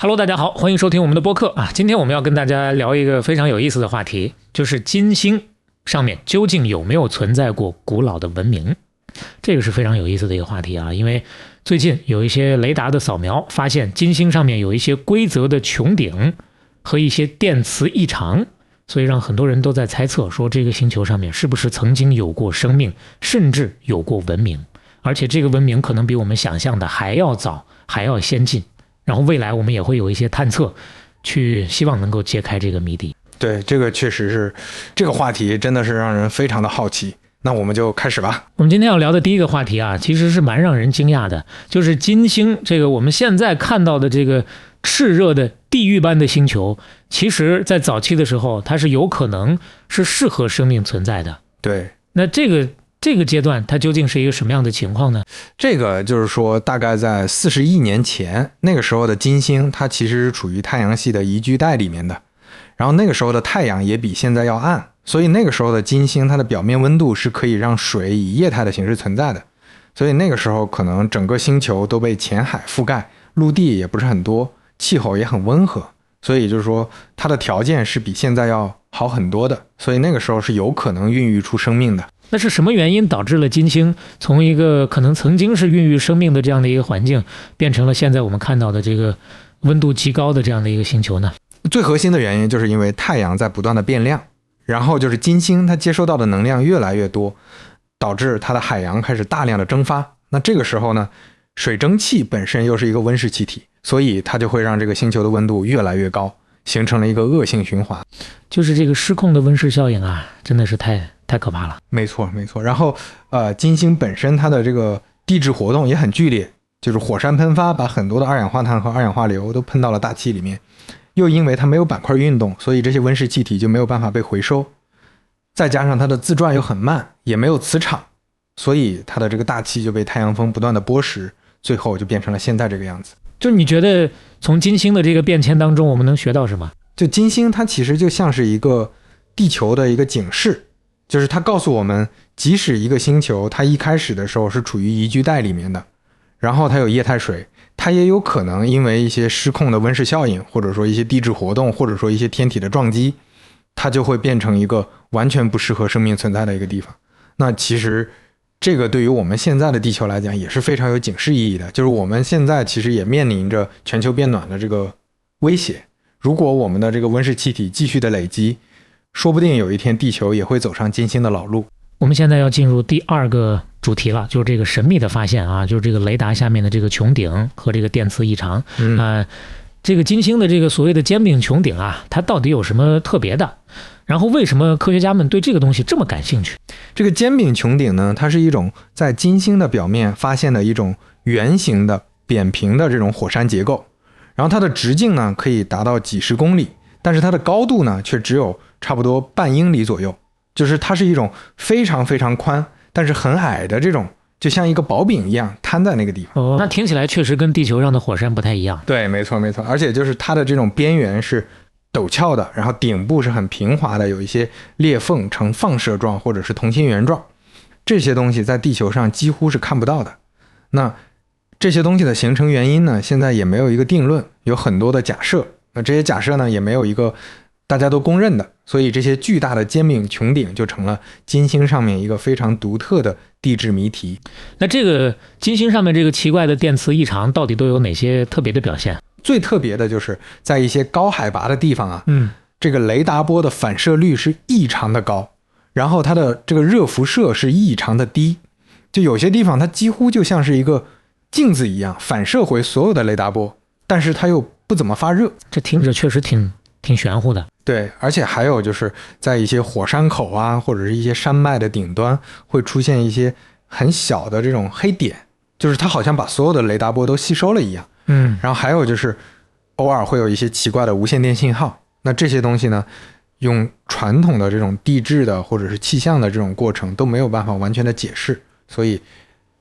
Hello， 大家好，欢迎收听我们的播客啊。今天我们要跟大家聊一个非常有意思的话题，就是金星上面究竟有没有存在过古老的文明？这个是非常有意思的一个话题啊，因为最近有一些雷达的扫描发现金星上面有一些规则的穹顶和一些电磁异常，所以让很多人都在猜测说这个星球上面是不是曾经有过生命，甚至有过文明，而且这个文明可能比我们想象的还要早，还要先进。然后未来我们也会有一些探测，去希望能够揭开这个谜底。对，这个确实是，这个话题真的是让人非常的好奇。那我们就开始吧。我们今天要聊的第一个话题啊，其实是蛮让人惊讶的，就是金星这个我们现在看到的这个炽热的地狱般的星球，其实在早期的时候，它是有可能是适合生命存在的。对，那这个阶段它究竟是一个什么样的情况呢？这个就是说大概在40亿年前，那个时候的金星它其实是处于太阳系的宜居带里面的，然后那个时候的太阳也比现在要暗，所以那个时候的金星它的表面温度是可以让水以液态的形式存在的，所以那个时候可能整个星球都被浅海覆盖，陆地也不是很多，气候也很温和，所以就是说它的条件是比现在要好很多的，所以那个时候是有可能孕育出生命的。那是什么原因导致了金星从一个可能曾经是孕育生命的这样的一个环境，变成了现在我们看到的这个温度极高的这样的一个星球呢？最核心的原因就是因为太阳在不断的变亮，然后就是金星它接收到的能量越来越多，导致它的海洋开始大量的蒸发。那这个时候呢，水蒸气本身又是一个温室气体，所以它就会让这个星球的温度越来越高，形成了一个恶性循环。就是这个失控的温室效应啊，真的是太可怕了。没错没错。然后金星本身它的这个地质活动也很剧烈，就是火山喷发把很多的二氧化碳和二氧化硫都喷到了大气里面，又因为它没有板块运动，所以这些温室气体就没有办法被回收，再加上它的自转又很慢，也没有磁场，所以它的这个大气就被太阳风不断的剥蚀，最后就变成了现在这个样子。就你觉得从金星的这个变迁当中我们能学到什么？就金星它其实就像是一个地球的一个警示，就是它告诉我们，即使一个星球它一开始的时候是处于宜居带里面的，然后它有液态水，它也有可能因为一些失控的温室效应，或者说一些地质活动，或者说一些天体的撞击，它就会变成一个完全不适合生命存在的一个地方。那其实这个对于我们现在的地球来讲也是非常有警示意义的，就是我们现在其实也面临着全球变暖的这个威胁，如果我们的这个温室气体继续的累积，说不定有一天地球也会走上金星的老路。我们现在要进入第二个主题了，就是这个神秘的发现啊，就是这个雷达下面的这个穹顶和这个电磁异常。这个金星的这个所谓的尖柄穹顶啊，它到底有什么特别的？然后为什么科学家们对这个东西这么感兴趣？这个尖柄穹顶呢，它是一种在金星的表面发现的一种圆形的扁平的这种火山结构，然后它的直径呢可以达到几十公里，但是它的高度呢却只有差不多半英里左右，就是它是一种非常非常宽但是很矮的这种，就像一个薄饼一样摊在那个地方。那听起来确实跟地球上的火山不太一样。对，没错没错。而且就是它的这种边缘是陡峭的，然后顶部是很平滑的，有一些裂缝呈放射状或者是同心圆状，这些东西在地球上几乎是看不到的。那这些东西的形成原因呢，现在也没有一个定论，有很多的假设。那这些假设呢，也没有一个大家都公认的，所以这些巨大的尖柄穹顶就成了金星上面一个非常独特的地质谜题。那这个金星上面这个奇怪的电磁异常到底都有哪些特别的表现？最特别的就是在一些高海拔的地方啊，这个雷达波的反射率是异常的高，然后它的这个热辐射是异常的低，就有些地方它几乎就像是一个镜子一样反射回所有的雷达波，但是它又不怎么发热。这听着确实挺玄乎的。对，而且还有就是在一些火山口啊，或者是一些山脉的顶端会出现一些很小的这种黑点，就是它好像把所有的雷达波都吸收了一样。然后还有就是偶尔会有一些奇怪的无线电信号，那这些东西呢，用传统的这种地质的或者是气象的这种过程都没有办法完全的解释，所以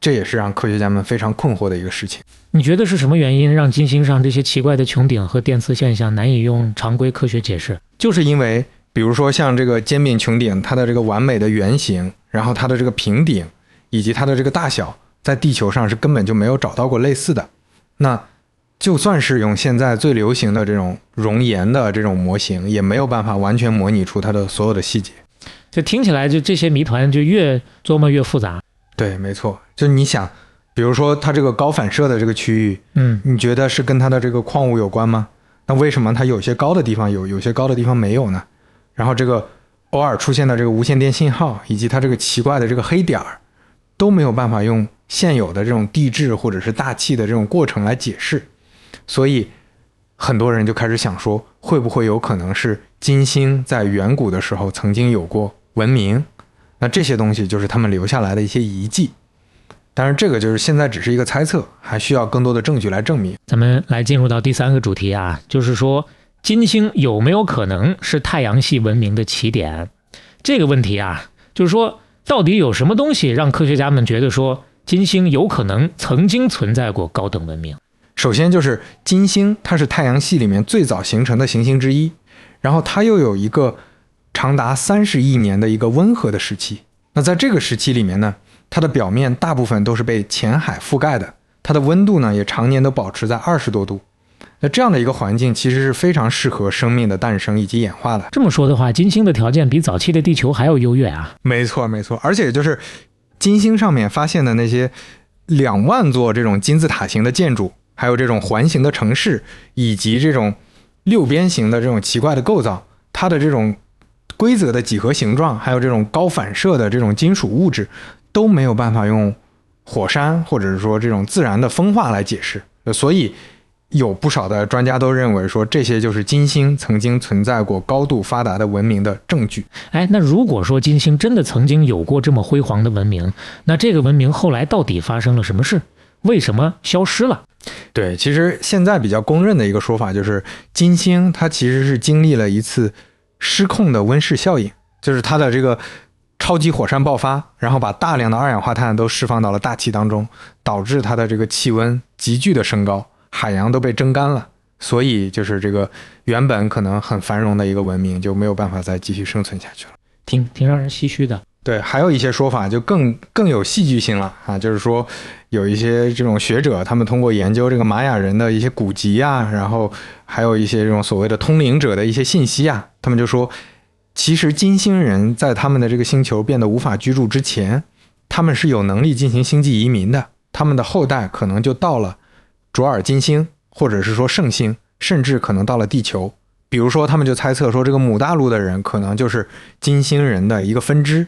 这也是让科学家们非常困惑的一个事情。你觉得是什么原因让金星上这些奇怪的穹顶和电磁现象难以用常规科学解释？就是因为比如说像这个尖柄穹顶，它的这个完美的圆形，然后它的这个平顶以及它的这个大小，在地球上是根本就没有找到过类似的。那就算是用现在最流行的这种熔岩的这种模型，也没有办法完全模拟出它的所有的细节。就听起来就这些谜团就越琢磨越复杂。对，没错。就你想，比如说它这个高反射的这个区域，你觉得是跟它的这个矿物有关吗？那为什么它有些高的地方有些高的地方没有呢？然后这个偶尔出现的这个无线电信号，以及它这个奇怪的这个黑点儿，都没有办法用现有的这种地质或者是大气的这种过程来解释。所以很多人就开始想说，会不会有可能是金星在远古的时候曾经有过文明？那这些东西就是他们留下来的一些遗迹。当然这个就是现在只是一个猜测，还需要更多的证据来证明。咱们来进入到第3个主题啊，就是说金星有没有可能是太阳系文明的起点？这个问题啊，就是说到底有什么东西让科学家们觉得说金星有可能曾经存在过高等文明？首先就是金星，它是太阳系里面最早形成的行星之一，然后它又有一个长达30亿年的一个温和的时期。那在这个时期里面呢，它的表面大部分都是被浅海覆盖的，它的温度呢也常年都保持在20多度。那这样的一个环境其实是非常适合生命的诞生以及演化的。这么说的话，金星的条件比早期的地球还要优越啊。没错没错，而且就是金星上面发现的那些2万座这种金字塔型的建筑，还有这种环形的城市，以及这种6边形的这种奇怪的构造，它的这种规则的几何形状，还有这种高反射的这种金属物质，都没有办法用火山或者是说这种自然的风化来解释。所以有不少的专家都认为说，这些就是金星曾经存在过高度发达的文明的证据。那如果说金星真的曾经有过这么辉煌的文明，那这个文明后来到底发生了什么事？为什么消失了？对，其实现在比较公认的一个说法就是，金星它其实是经历了一次失控的温室效应，就是它的这个超级火山爆发，然后把大量的二氧化碳都释放到了大气当中，导致它的这个气温急剧的升高，海洋都被蒸干了，所以就是这个原本可能很繁荣的一个文明就没有办法再继续生存下去了。挺让人唏嘘的。对，还有一些说法就更有戏剧性了啊，就是说有一些这种学者，他们通过研究这个玛雅人的一些古籍啊，然后还有一些这种所谓的通灵者的一些信息啊，他们就说，其实金星人在他们的这个星球变得无法居住之前，他们是有能力进行星际移民的，他们的后代可能就到了卓尔金星，或者是说圣星，甚至可能到了地球。比如说他们就猜测说，这个母大陆的人可能就是金星人的一个分支。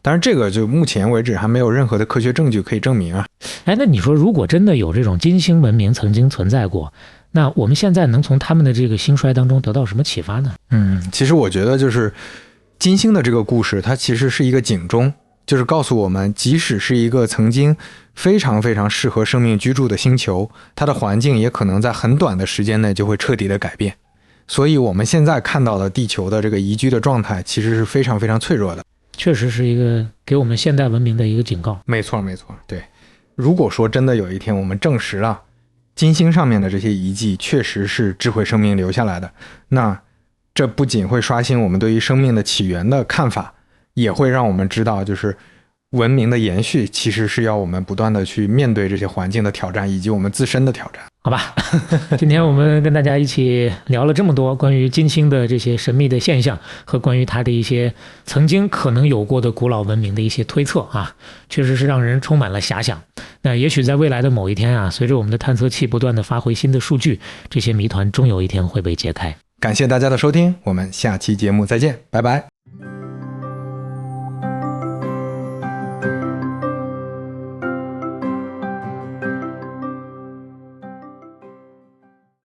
当然这个就目前为止还没有任何的科学证据可以证明啊。那你说如果真的有这种金星文明曾经存在过，那我们现在能从他们的这个兴衰当中得到什么启发呢？其实我觉得就是金星的这个故事，它其实是一个警钟，就是告诉我们，即使是一个曾经非常非常适合生命居住的星球，它的环境也可能在很短的时间内就会彻底的改变。所以我们现在看到的地球的这个宜居的状态其实是非常非常脆弱的。确实是一个给我们现代文明的一个警告。没错没错，对。如果说真的有一天我们证实了金星上面的这些遗迹确实是智慧生命留下来的，那这不仅会刷新我们对于生命的起源的看法，也会让我们知道，就是文明的延续其实是要我们不断的去面对这些环境的挑战，以及我们自身的挑战。好吧，今天我们跟大家一起聊了这么多关于金星的这些神秘的现象，和关于它的一些曾经可能有过的古老文明的一些推测啊，确实是让人充满了遐想。那也许在未来的某一天啊，随着我们的探测器不断的发回新的数据，这些谜团终有一天会被揭开。感谢大家的收听，我们下期节目再见，拜拜。